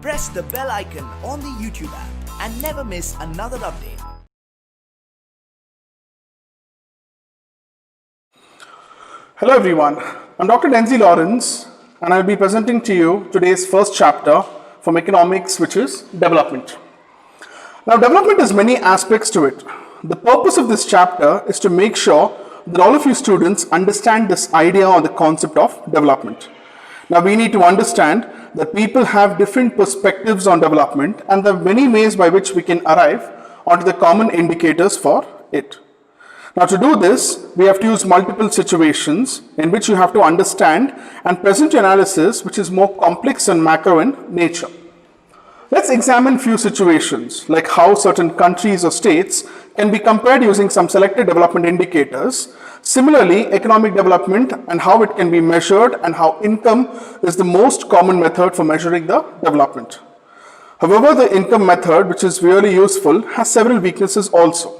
press the bell icon on the YouTube app and never miss another update. Hello everyone, I'm Dr. Denzy and I'll be presenting to you today's first chapter from economics, which is development. Now, development has many aspects to it. The purpose of this chapter is to make sure that all of you students understand this idea or the concept of development. Now, we need to understand that people have different perspectives on development and there are many ways by which we can arrive onto the common indicators for it. Now, to do this, we have to use multiple situations in which you have to understand and present your analysis, which is more complex and macro in nature. Let's examine few situations like how certain countries or states can be compared using some selected development indicators. Similarly, economic development and how it can be measured and how income is the most common method for measuring the development. However, the income method, which is really useful, has several weaknesses also.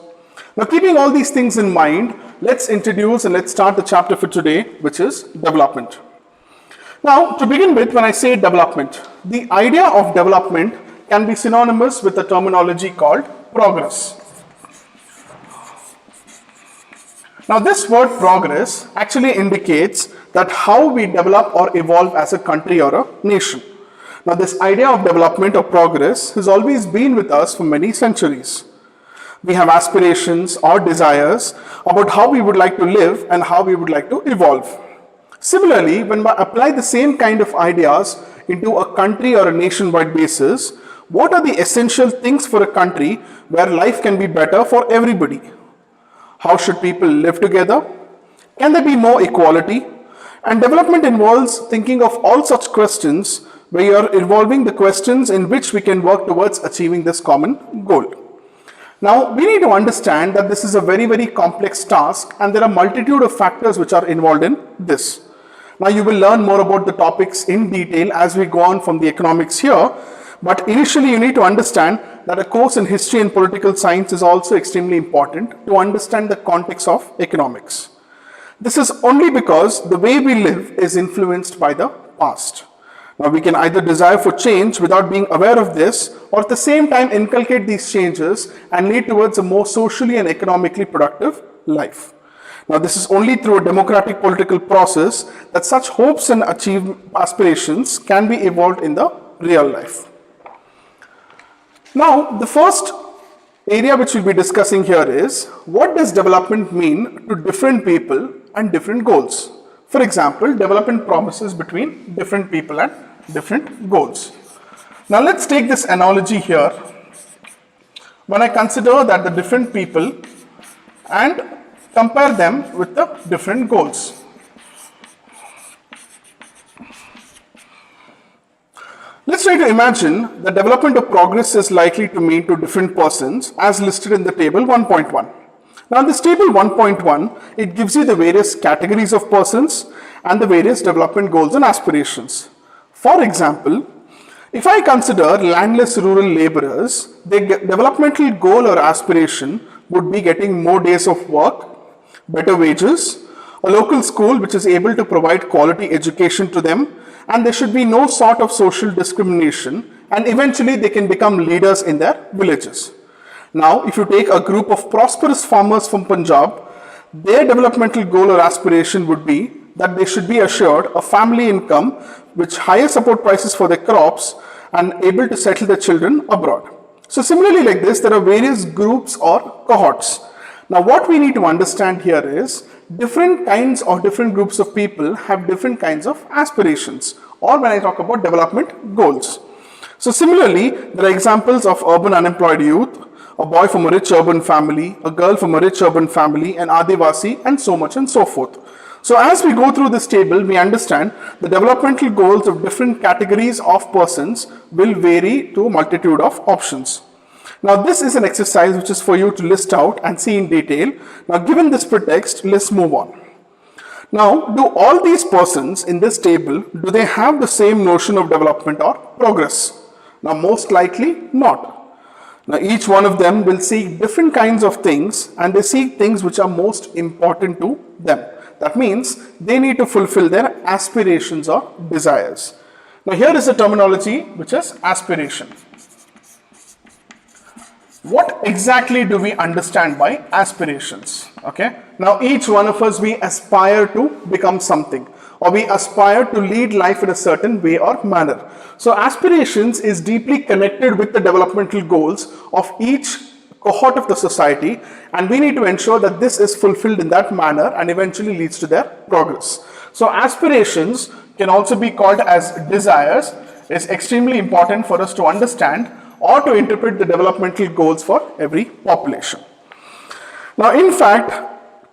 Now, keeping all these things in mind, let's introduce and let's start the chapter for today, which is development. Now, to begin with, when I say development, the idea of development can be synonymous with the terminology called progress. Now, this word progress actually indicates that how we develop or evolve as a country or a nation. Now, this idea of development or progress has always been with us for many centuries. We have aspirations or desires about how we would like to live and how we would like to evolve. Similarly, when we apply the same kind of ideas into a country or a nation-wide basis, what are the essential things for a country where life can be better for everybody? How should people live together? Can there be more equality? And development involves thinking of all such questions where you are involving the questions in which we can work towards achieving this common goal. Now, we need to understand that this is a very, very complex task and there are multitude of factors which are involved in this. Now, you will learn more about the topics in detail as we go on from the economics here, but initially you need to understand that a course in history and political science is also extremely important to understand the context of economics. This is only because the way we live is influenced by the past. Now, we can either desire for change without being aware of this, or at the same time inculcate these changes and lead towards a more socially and economically productive life. Now, this is only through a democratic political process that such hopes and aspirations can be evolved in the real life. Now, the first area which we'll be discussing here is what does development mean to different people and different goals? For example, development promises between different people and different goals. Now, let's take this analogy here. When I consider that the different people and compare them with the different goals. Let's try to imagine the development of progress is likely to mean to different persons as listed in the table 1.1. Now, in this table 1.1, it gives you the various categories of persons and the various development goals and aspirations. For example, if I consider landless rural laborers, their developmental goal or aspiration would be getting more days of work, better wages, a local school which is able to provide quality education to them, and there should be no sort of social discrimination, and eventually they can become leaders in their villages. Now, if you take a group of prosperous farmers from Punjab, their developmental goal or aspiration would be that they should be assured a family income with higher support prices for their crops and able to settle their children abroad. So similarly like this, there are various groups or cohorts. Now, what we need to understand here is different kinds or different groups of people have different kinds of aspirations, or when I talk about development goals. So similarly, there are examples of urban unemployed youth, a boy from a rich urban family, a girl from a rich urban family, an Adivasi, and so much and so forth. So as we go through this table, we understand the developmental goals of different categories of persons will vary to a multitude of options. Now, this is an exercise which is for you to list out and see in detail. Now, given this pretext, let's move on. Now, do all these persons in this table, do they have the same notion of development or progress? Now, most likely not. Now, each one of them will seek different kinds of things and they seek things which are most important to them. That means they need to fulfill their aspirations or desires. Now here is a terminology which is aspiration. What exactly do we understand by aspirations? Okay. Now each one of us, we aspire to become something, or we aspire to lead life in a certain way or manner. So aspirations is deeply connected with the developmental goals of each cohort of the society, and we need to ensure that this is fulfilled in that manner and eventually leads to their progress. So aspirations can also be called as desires. Is extremely important for us to understand or to interpret the developmental goals for every population. Now, in fact,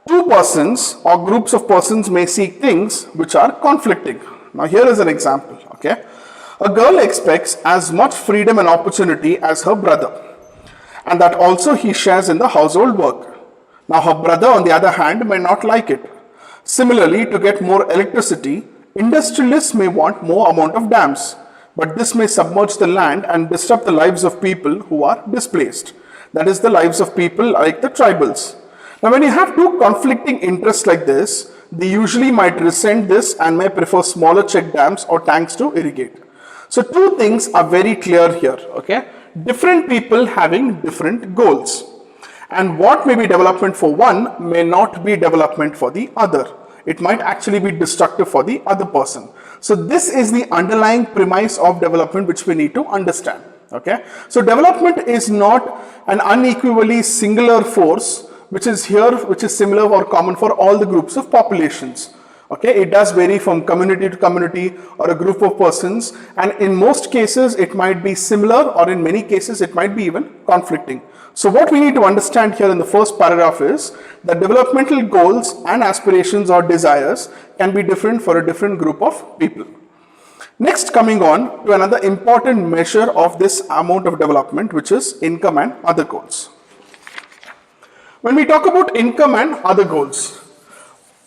two persons or groups of persons may seek things which are conflicting. Now, here is an example, okay? A girl expects as much freedom and opportunity as her brother, and that also he shares in the household work. Now, her brother, on the other hand, may not like it. Similarly, to get more electricity, industrialists may want more amount of dams, but this may submerge the land and disrupt the lives of people who are displaced. That is, the lives of people like the tribals. Now, when you have two conflicting interests like this, they usually might resent this and may prefer smaller check dams or tanks to irrigate. So, two things are very clear here, okay? Different people having different goals. And what may be development for one may not be development for the other. It might actually be destructive for the other person. So this is the underlying premise of development which we need to understand. Okay. So development is not an unequally singular force which is here, which is similar or common for all the groups of populations. Okay, it does vary from community to community or a group of persons, and in most cases it might be similar, or in many cases it might be even conflicting. So what we need to understand here in the first paragraph is that developmental goals and aspirations or desires can be different for a different group of people. Next, coming on to another important measure of this amount of development, which is income and other goals. When we talk about income and other goals,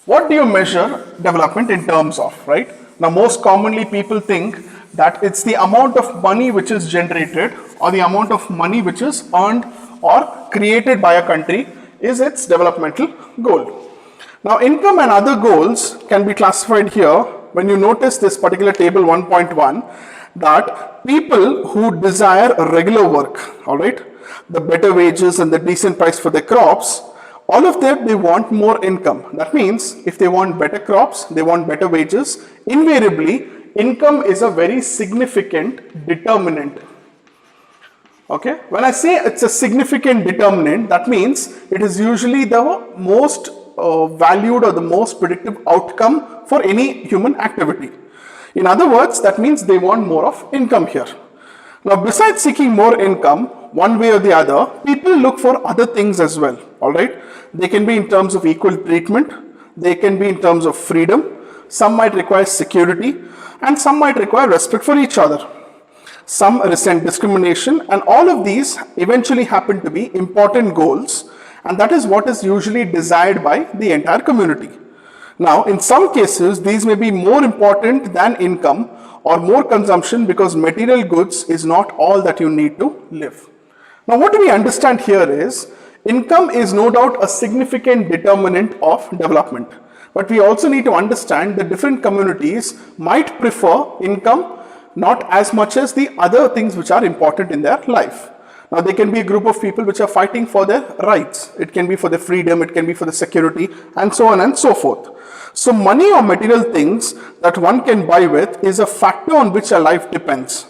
what do you measure development in terms of, right? Now, most commonly people think that it's the amount of money which is generated or the amount of money which is earned or created by a country is its developmental goal. Now, income and other goals can be classified here. When you notice this particular table 1.1, that people who desire regular work, all right, the better wages and the decent price for their crops, all of them, they want more income. That means if they want better crops, they want better wages, invariably income is a very significant determinant. Okay, when I say it's a significant determinant, that means it is usually the most valued or the most predictive outcome for any human activity. In other words, that means they want more of income here. Now, besides seeking more income, one way or the other, people look for other things as well, all right? They can be in terms of equal treatment, they can be in terms of freedom, some might require security, and some might require respect for each other. Some resent discrimination, and all of these eventually happen to be important goals, and that is what is usually desired by the entire community. Now, in some cases, these may be more important than income or more consumption, because material goods is not all that you need to live. Now, what we understand here is income is no doubt a significant determinant of development, but we also need to understand that different communities might prefer income not as much as the other things which are important in their life. Now, there can be a group of people which are fighting for their rights. It can be for the freedom, it can be for the security, and so on and so forth. So money or material things that one can buy with is a factor on which a life depends.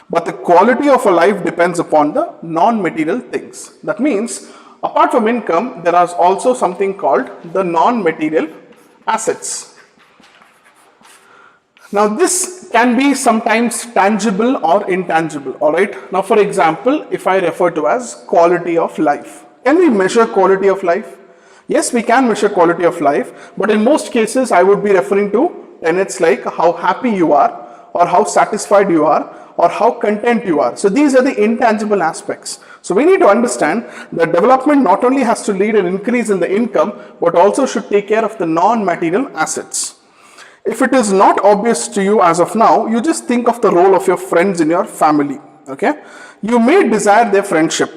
But the quality of a life depends upon the non-material things. That means, apart from income, there is also something called the non-material assets. Now, this can be sometimes tangible or intangible, all right? Now, for example, if I refer to as quality of life, can we measure quality of life? Yes, we can measure quality of life, but in most cases, I would be referring to tenets like how happy you are, or how satisfied you are, or how content you are. So these are the intangible aspects. So we need to understand that development not only has to lead an increase in the income, but also should take care of the non-material assets. If it is not obvious to you as of now, you just think of the role of your friends in your family, okay? You may desire their friendship.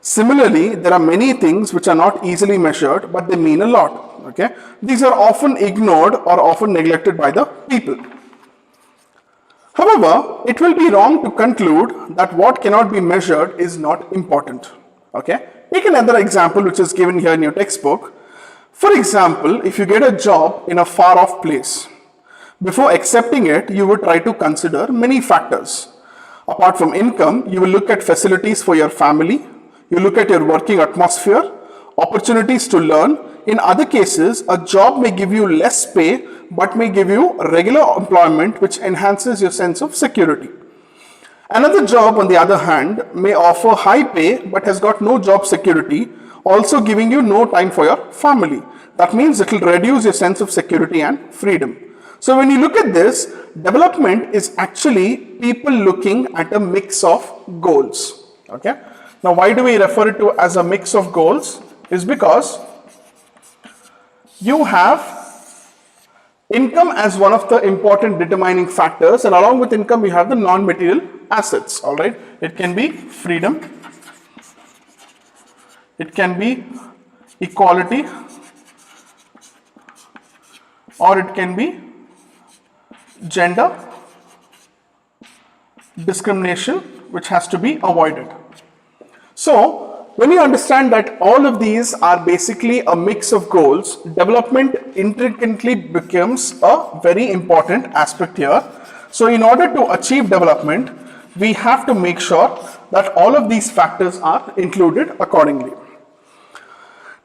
Similarly, there are many things which are not easily measured, but they mean a lot, okay? These are often ignored or often neglected by the people. However, it will be wrong to conclude that what cannot be measured is not important. Okay? Take another example which is given here in your textbook. For example, if you get a job in a far off place, before accepting it, you would try to consider many factors. Apart from income, you will look at facilities for your family, you look at your working atmosphere, opportunities to learn. In other cases, a job may give you less pay but may give you regular employment which enhances your sense of security. Another job, on the other hand, may offer high pay but has got no job security, also giving you no time for your family. That means it will reduce your sense of security and freedom. So when you look at this, development is actually people looking at a mix of goals. Okay? Now why do we refer it to as a mix of goals? Is because you have income as one of the important determining factors, and along with income you have the non-material assets. All right, it can be freedom, it can be equality, or it can be gender discrimination, which has to be avoided. So when you understand that all of these are basically a mix of goals, development intricately becomes a very important aspect here. So in order to achieve development, we have to make sure that all of these factors are included accordingly.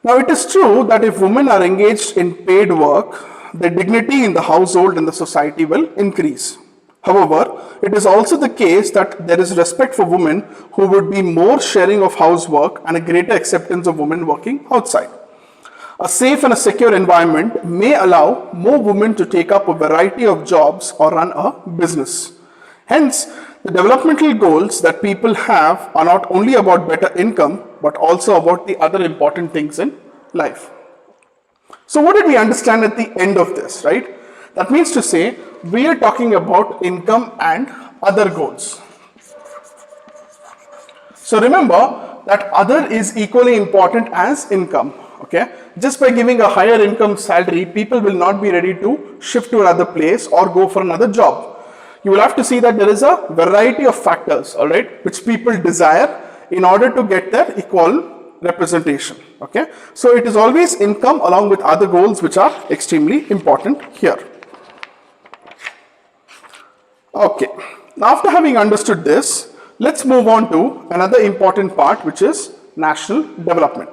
Now it is true that if women are engaged in paid work, their dignity in the household and the society will increase. However, it is also the case that there is respect for women who would be more sharing of housework and a greater acceptance of women working outside. A safe and a secure environment may allow more women to take up a variety of jobs or run a business. Hence, the developmental goals that people have are not only about better income, but also about the other important things in life. So what did we understand at the end of this, right? That means to say, we are talking about income and other goals. So remember that other is equally important as income. Okay, just by giving a higher income salary, people will not be ready to shift to another place or go for another job. You will have to see that there is a variety of factors, all right, which people desire in order to get their equal representation. Okay, so it is always income along with other goals which are extremely important here. Okay, now after having understood this, let's move on to another important part, which is national development.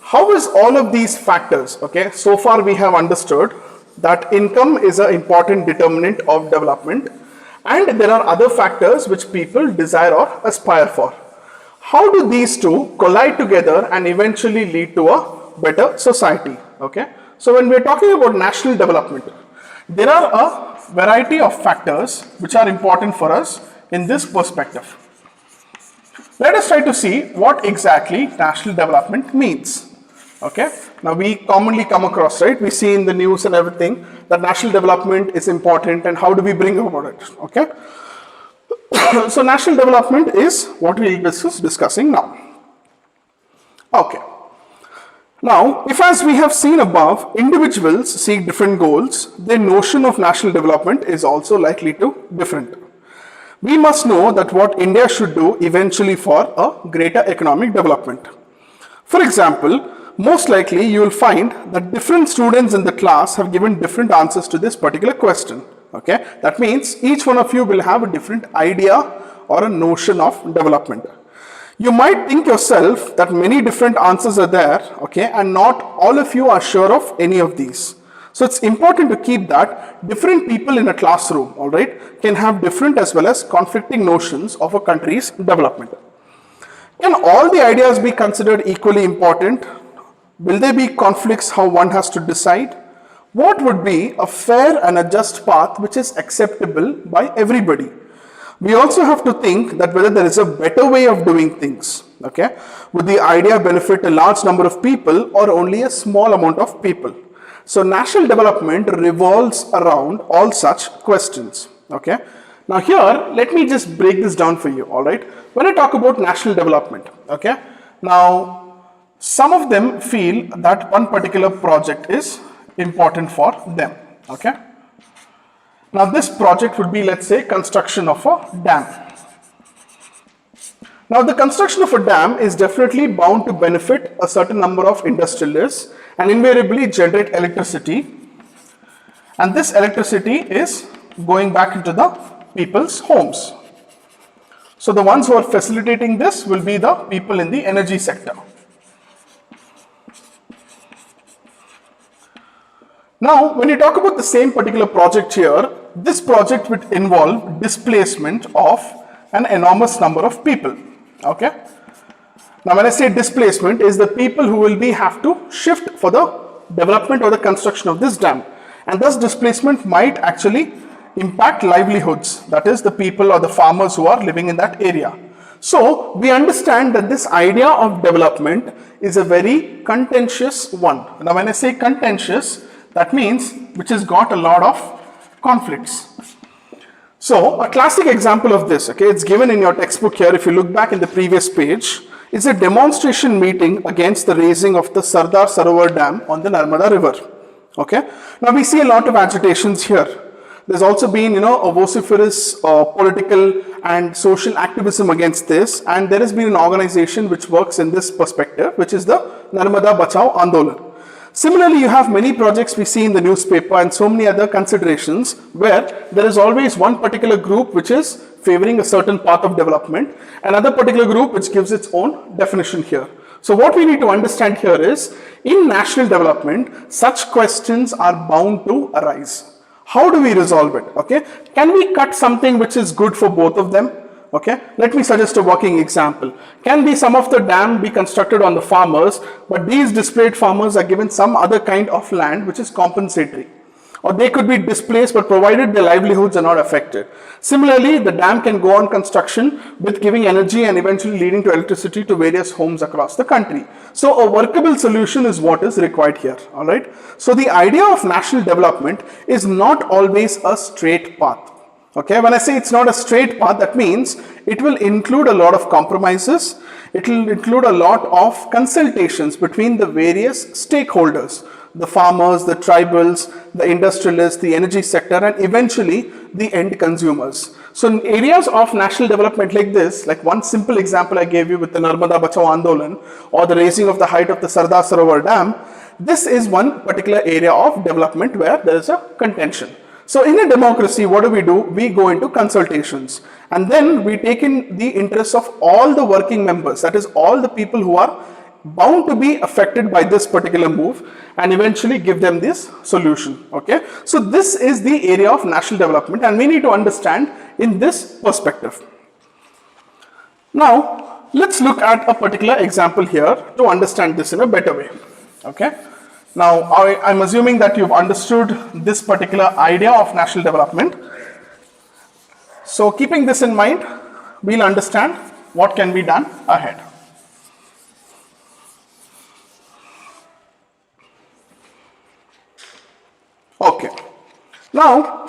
How is all of these factors? Okay, so far we have understood that income is an important determinant of development, and there are other factors which people desire or aspire for. How do these two collide together and eventually lead to a better society? Okay, so when we are talking about national development, there are a variety of factors which are important for us in this perspective. Let us try to see what exactly national development means. Okay, now we commonly come across, right, we see in the news and everything that national development is important, and how do we bring about it? Okay, so national development is what we will be discussing now. Okay, now if, as we have seen above, individuals seek different goals, their notion of national development is also likely to different. We must know that what India should do eventually for a greater economic development. For example, most likely you will find that different students in the class have given different answers to this particular question. Okay, that means each one of you will have a different idea or a notion of development. You might think yourself that many different answers are there, okay, and not all of you are sure of any of these. So it's important to keep that different people in a classroom, all right, can have different as well as conflicting notions of a country's development. Can all the ideas be considered equally important? Will there be conflicts how one has to decide? What would be a fair and a just path which is acceptable by everybody? We also have to think that whether there is a better way of doing things. Okay, would the idea benefit a large number of people or only a small amount of people? So national development revolves around all such questions. Okay, now here let me just break this down for you. All right, when I talk about national development, okay, now some of them feel that one particular project is important for them. Okay, Now this project would be, let's say, construction of a dam. Now the construction of a dam is definitely bound to benefit a certain number of industrialists and invariably generate electricity, and this electricity is going back into the people's homes. So the ones who are facilitating this will be the people in the energy sector. Now when you talk about the same particular project here, this project would involve displacement of an enormous number of people. Okay. Now when I say displacement, is the people who will have to shift for the development or the construction of this dam, and thus displacement might actually impact livelihoods, that is the people or the farmers who are living in that area. So we understand that this idea of development is a very contentious one. Now when I say contentious, that means which has got a lot of conflicts. So a classic example of this, okay, it's given in your textbook here. If you look back in the previous page, is a demonstration meeting against the raising of the Sardar Sarovar Dam on the Narmada River. Okay, now we see a lot of agitations here. There's also been, a vociferous political and social activism against this, and there has been an organization which works in this perspective, which is the Narmada Bachao Andolan. Similarly, you have many projects we see in the newspaper and so many other considerations where there is always one particular group which is favoring a certain path of development, another particular group which gives its own definition here. So what we need to understand here is, in national development, such questions are bound to arise. How do we resolve it? Okay, can we cut something which is good for both of them? Okay, let me suggest a working example. Can be some of the dam be constructed on the farmers, but these displaced farmers are given some other kind of land which is compensatory, or they could be displaced but provided their livelihoods are not affected. Similarly, the dam can go on construction with giving energy and eventually leading to electricity to various homes across the country. So a workable solution is what is required here. All right. So the idea of national development is not always a straight path. Okay, when I say it's not a straight path, that means it will include a lot of compromises. It will include a lot of consultations between the various stakeholders, the farmers, the tribals, the industrialists, the energy sector, and eventually the end consumers. So in areas of national development like this, like one simple example I gave you with the Narmada Bachao Andolan or the raising of the height of the Sardar Sarovar Dam, this is one particular area of development where there is a contention. So in a democracy, what do? We go into consultations, and then we take in the interests of all the working members, that is all the people who are bound to be affected by this particular move, and eventually give them this solution. Okay, so this is the area of national development, and we need to understand in this perspective. Now let's look at a particular example here to understand this in a better way. Okay. Now, I'm assuming that you've understood this particular idea of national development. So, keeping this in mind, we'll understand what can be done ahead. Okay. Now,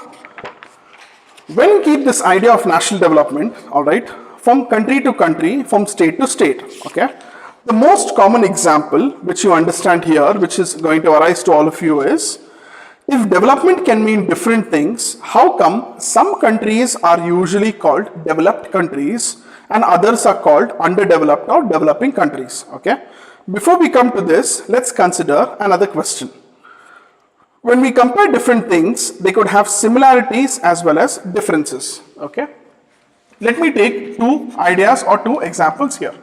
when you keep this idea of national development, all right, from country to country, from state to state, okay, the most common example which you understand here, which is going to arise to all of you, is if development can mean different things, how come some countries are usually called developed countries and others are called underdeveloped or developing countries? Okay. Before we come to this, let's consider another question. When we compare different things, they could have similarities as well as differences. Okay. Let me take two ideas or two examples here.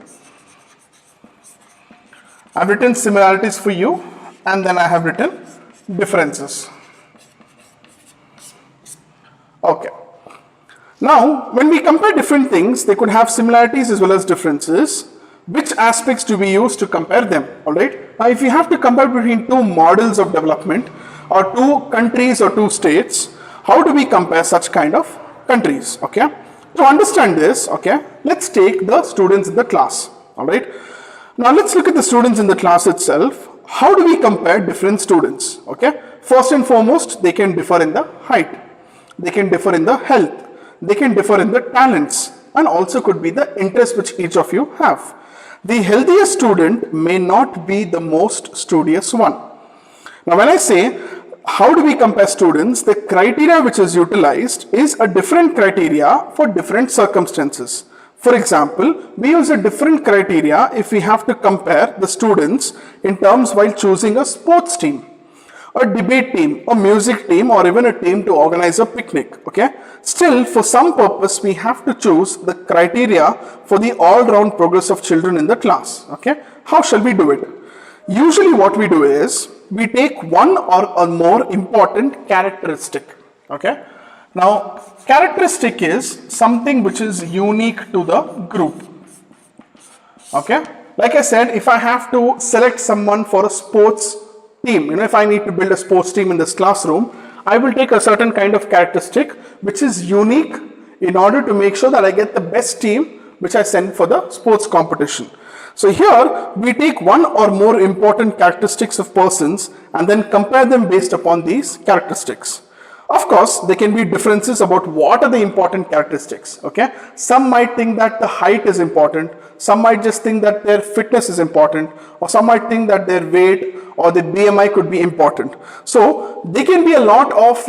I've written similarities for you, and then I have written differences. Okay. Now, when we compare different things, they could have similarities as well as differences. Which aspects do we use to compare them? All right. Now, if you have to compare between two models of development or two countries or two states, how do we compare such kind of countries? Okay. To understand this, okay, let's take the students in the class. All right. Now let's look at the students in the class itself. How do we compare different students? Okay. First and foremost, they can differ in the height. They can differ in the health. They can differ in the talents, and also could be the interest which each of you have. The healthiest student may not be the most studious one. Now when I say how do we compare students, the criteria which is utilized is a different criteria for different circumstances. For example, we use a different criteria if we have to compare the students in terms while choosing a sports team, a debate team, a music team, or even a team to organize a picnic. Okay. Still, for some purpose, we have to choose the criteria for the all-round progress of children in the class. Okay. How shall we do it? Usually what we do is, we take one or a more important characteristic. Okay. Now, characteristic is something which is unique to the group. Okay. Like I said, if I have to select someone for a sports team, if I need to build a sports team in this classroom, I will take a certain kind of characteristic which is unique in order to make sure that I get the best team which I send for the sports competition. So here we take one or more important characteristics of persons and then compare them based upon these characteristics. Of course, there can be differences about what are the important characteristics. Okay, some might think that the height is important, some might just think that their fitness is important, or some might think that their weight or the BMI could be important. So there can be a lot of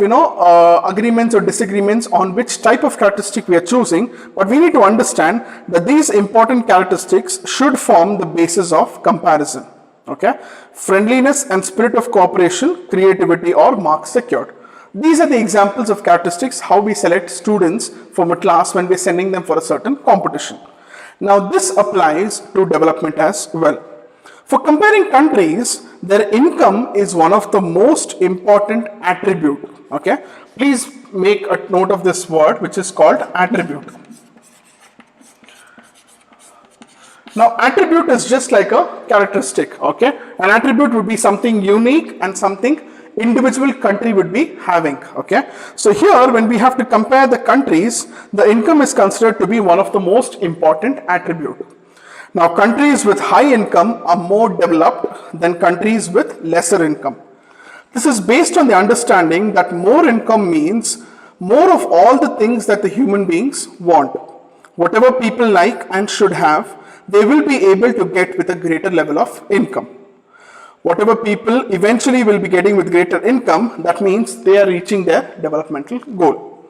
agreements or disagreements on which type of characteristic we are choosing, but we need to understand that these important characteristics should form the basis of comparison. Okay, friendliness and spirit of cooperation, creativity, or marks secured. These are the examples of characteristics how we select students from a class when we're sending them for a certain competition. Now this applies to development as well. For comparing countries, their income is one of the most important attribute. Okay, please make a note of this word which is called attribute. Now attribute is just like a characteristic. Okay, an attribute would be something unique and something individual country would be having. Okay, so here when we have to compare the countries, the income is considered to be one of the most important attribute. Now countries with high income are more developed than countries with lesser income. This is based on the understanding that more income means more of all the things that the human beings want. Whatever people like and should have, they will be able to get with a greater level of income. Whatever people eventually will be getting with greater income, that means they are reaching their developmental goal.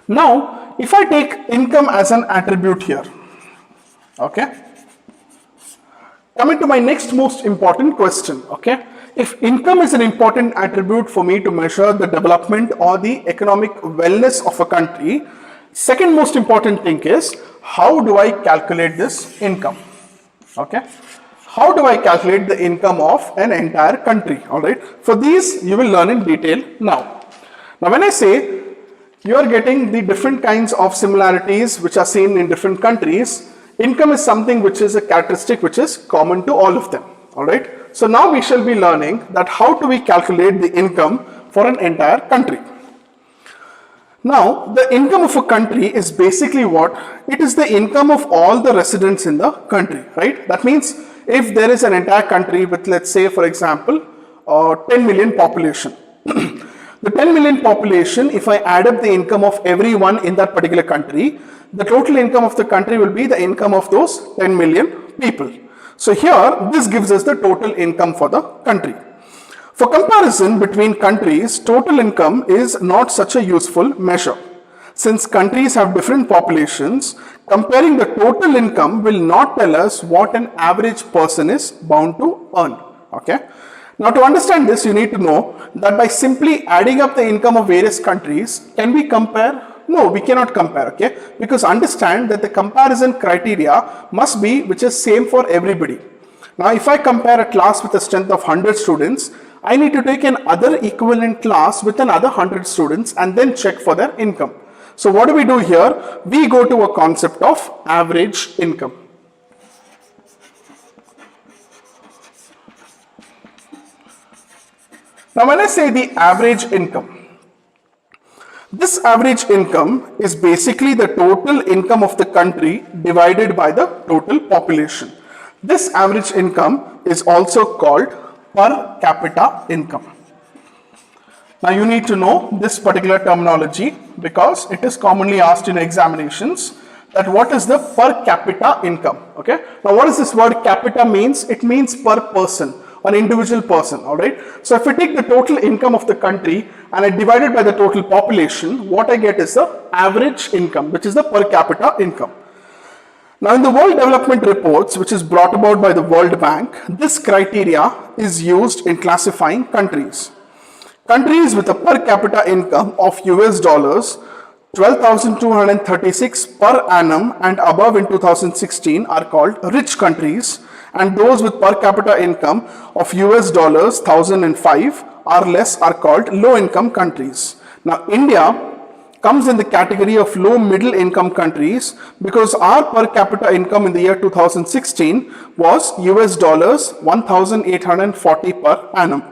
Now, if I take income as an attribute here, okay, coming to my next most important question, okay, if income is an important attribute for me to measure the development or the economic wellness of a country, second most important thing is, how do I calculate this income? Okay. How do I calculate the income of an entire country? Alright, for these you will learn in detail now. Now when I say you are getting the different kinds of similarities which are seen in different countries, income is something which is a characteristic which is common to all of them. Alright, so now we shall be learning that how do we calculate the income for an entire country. Now the income of a country is basically what? It is the income of all the residents in the country, right? That means if there is an entire country with, let's say for example, 10 million population, the 10 million population, if I add up the income of everyone in that particular country, the total income of the country will be the income of those 10 million people. So here, this gives us the total income for the country. For comparison between countries, total income is not such a useful measure. Since countries have different populations, comparing the total income will not tell us what an average person is bound to earn. Okay. Now to understand this, you need to know that by simply adding up the income of various countries, can we compare? No, we cannot compare. Okay. Because understand that the comparison criteria must be which is same for everybody. Now if I compare a class with a strength of 100 students, I need to take an other equivalent class with another 100 students and then check for their income. So what do we do here? We go to a concept of average income. Now when I say the average income, this average income is basically the total income of the country divided by the total population. This average income is also called per capita income. Now you need to know this particular terminology because it is commonly asked in examinations that what is the per capita income. Okay. Now what does this word capita means? It means per person an individual person, all right? So if I take the total income of the country and I divide it by the total population, what I get is the average income, which is the per capita income. Now in the World Development Reports, which is brought about by the World Bank, this criteria is used in classifying countries. Countries with a per capita income of US dollars 12,236 per annum and above in 2016 are called rich countries, and those with per capita income of US dollars 1,005 or less are called low income countries. Now India comes in the category of low middle income countries because our per capita income in the year 2016 was US dollars 1,840 per annum.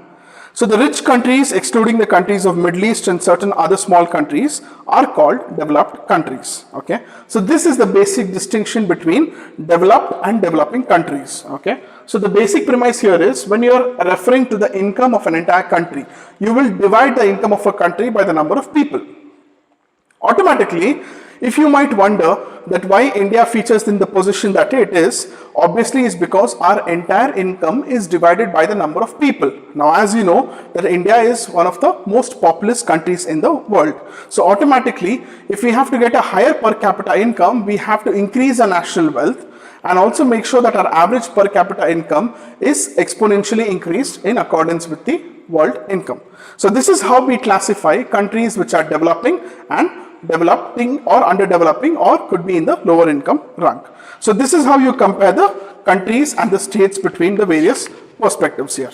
So the rich countries, excluding the countries of Middle East and certain other small countries, are called developed countries. Okay, so this is the basic distinction between developed and developing countries. Okay, so the basic premise here is when you are referring to the income of an entire country, you will divide the income of a country by the number of people. Automatically, if you might wonder that why India features in the position that it is, obviously is because our entire income is divided by the number of people. Now, as you know, that India is one of the most populous countries in the world. So automatically, if we have to get a higher per capita income, we have to increase our national wealth and also make sure that our average per capita income is exponentially increased in accordance with the world income. So this is how we classify countries which are developing and developing or underdeveloping or could be in the lower income rank. So this is how you compare the countries and the states between the various perspectives here.